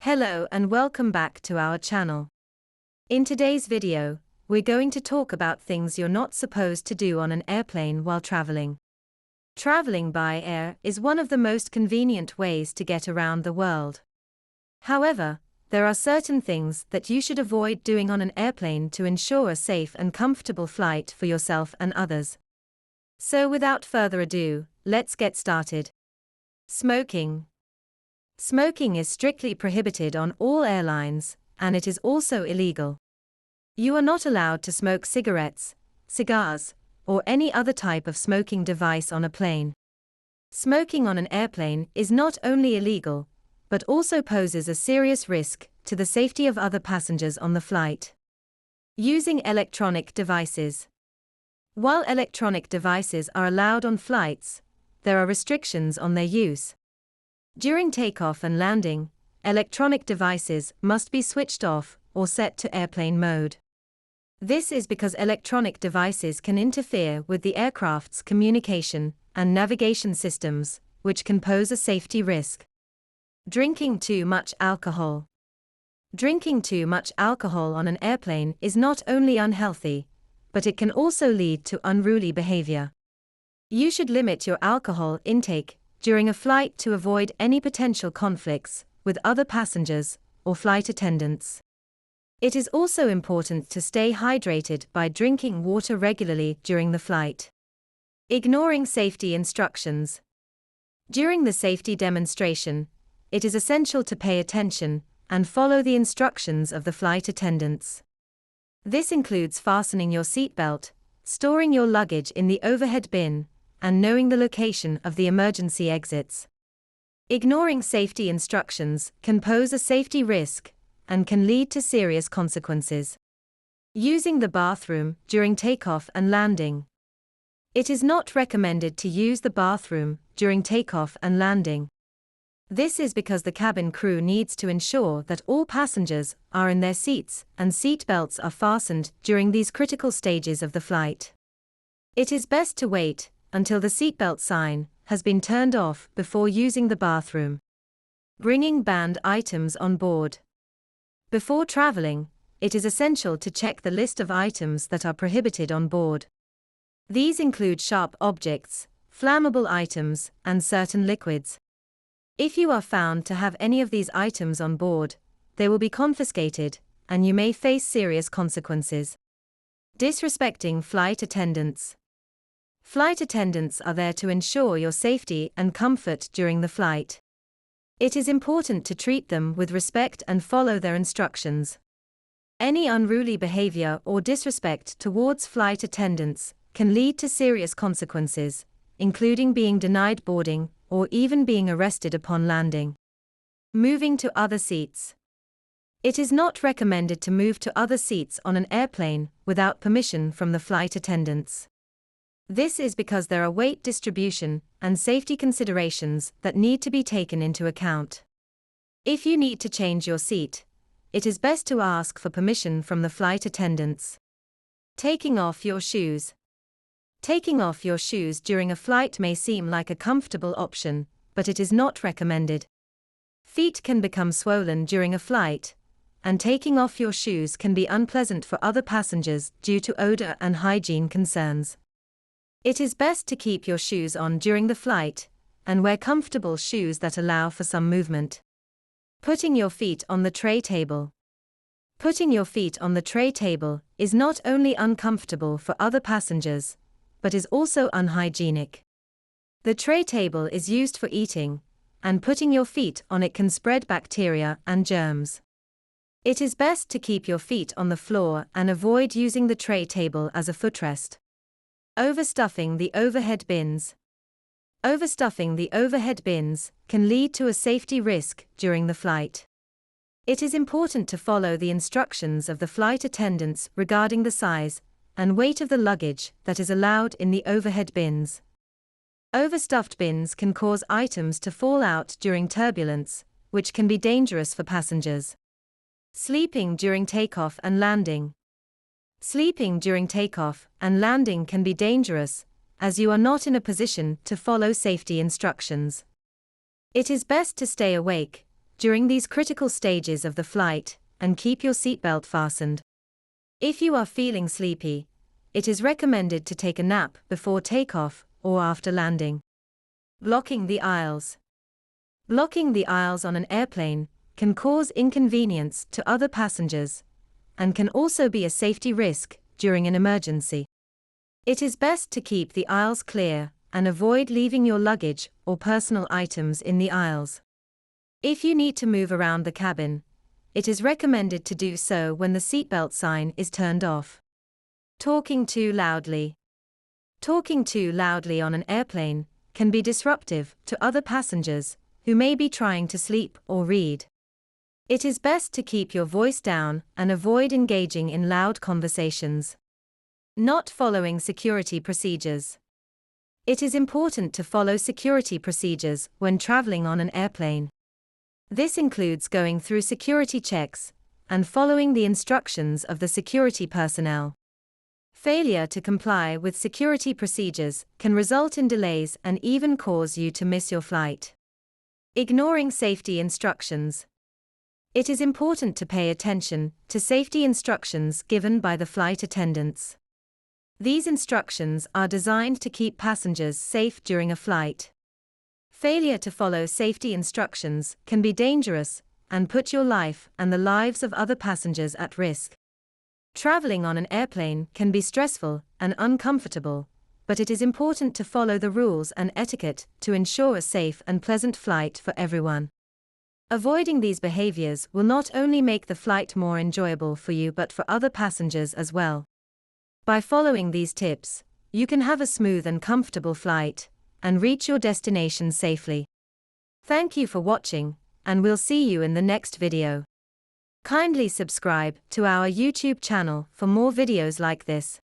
Hello and welcome back to our channel. In today's video, we're going to talk about things you're not supposed to do on an airplane while traveling. Traveling by air is one of the most convenient ways to get around the world. However, there are certain things that you should avoid doing on an airplane to ensure a safe and comfortable flight for yourself and others. So without further ado, let's get started. Smoking. Smoking is strictly prohibited on all airlines, and it is also illegal. You are not allowed to smoke cigarettes, cigars, or any other type of smoking device on a plane. Smoking on an airplane is not only illegal, but also poses a serious risk to the safety of other passengers on the flight. Using electronic devices. While electronic devices are allowed on flights, there are restrictions on their use. During takeoff and landing, electronic devices must be switched off or set to airplane mode. This is because electronic devices can interfere with the aircraft's communication and navigation systems, which can pose a safety risk. Drinking too much alcohol. Drinking too much alcohol on an airplane is not only unhealthy, but it can also lead to unruly behavior. You should limit your alcohol intake during a flight to avoid any potential conflicts with other passengers or flight attendants. It is also important to stay hydrated by drinking water regularly during the flight. Ignoring safety instructions. During the safety demonstration, it is essential to pay attention and follow the instructions of the flight attendants. This includes fastening your seatbelt, storing your luggage in the overhead bin, and knowing the location of the emergency exits. Ignoring safety instructions can pose a safety risk and can lead to serious consequences. Using the bathroom during takeoff and landing. It is not recommended to use the bathroom during takeoff and landing. This is because the cabin crew needs to ensure that all passengers are in their seats and seat belts are fastened during these critical stages of the flight. It is best to wait until the seatbelt sign has been turned off before using the bathroom. Bringing banned items on board. Before traveling, it is essential to check the list of items that are prohibited on board. These include sharp objects, flammable items, and certain liquids. If you are found to have any of these items on board, they will be confiscated, and you may face serious consequences. Disrespecting flight attendants. Flight attendants are there to ensure your safety and comfort during the flight. It is important to treat them with respect and follow their instructions. Any unruly behavior or disrespect towards flight attendants can lead to serious consequences, including being denied boarding or even being arrested upon landing. Moving to other seats. It is not recommended to move to other seats on an airplane without permission from the flight attendants. This is because there are weight distribution and safety considerations that need to be taken into account. If you need to change your seat, it is best to ask for permission from the flight attendants. Taking off your shoes. Taking off your shoes during a flight may seem like a comfortable option, but it is not recommended. Feet can become swollen during a flight, and taking off your shoes can be unpleasant for other passengers due to odor and hygiene concerns. It is best to keep your shoes on during the flight, and wear comfortable shoes that allow for some movement. Putting your feet on the tray table. Putting your feet on the tray table is not only uncomfortable for other passengers, but is also unhygienic. The tray table is used for eating, and putting your feet on it can spread bacteria and germs. It is best to keep your feet on the floor and avoid using the tray table as a footrest. Overstuffing the overhead bins. Overstuffing the overhead bins can lead to a safety risk during the flight. It is important to follow the instructions of the flight attendants regarding the size and weight of the luggage that is allowed in the overhead bins. Overstuffed bins can cause items to fall out during turbulence, which can be dangerous for passengers. Sleeping during takeoff and landing. Sleeping during takeoff and landing can be dangerous, as you are not in a position to follow safety instructions. It is best to stay awake during these critical stages of the flight, and keep your seatbelt fastened. If you are feeling sleepy, it is recommended to take a nap before takeoff or after landing. Blocking the aisles. Blocking the aisles on an airplane can cause inconvenience to other passengers and can also be a safety risk during an emergency. It is best to keep the aisles clear and avoid leaving your luggage or personal items in the aisles. If you need to move around the cabin, it is recommended to do so when the seatbelt sign is turned off. Talking too loudly. Talking too loudly on an airplane can be disruptive to other passengers who may be trying to sleep or read. It is best to keep your voice down and avoid engaging in loud conversations. Not following security procedures. It is important to follow security procedures when traveling on an airplane. This includes going through security checks and following the instructions of the security personnel. Failure to comply with security procedures can result in delays and even cause you to miss your flight. Ignoring safety instructions. It is important to pay attention to safety instructions given by the flight attendants. These instructions are designed to keep passengers safe during a flight. Failure to follow safety instructions can be dangerous and put your life and the lives of other passengers at risk. Traveling on an airplane can be stressful and uncomfortable, but it is important to follow the rules and etiquette to ensure a safe and pleasant flight for everyone. Avoiding these behaviors will not only make the flight more enjoyable for you but for other passengers as well. By following these tips, you can have a smooth and comfortable flight and reach your destination safely. Thank you for watching, and we'll see you in the next video. Kindly subscribe to our YouTube channel for more videos like this.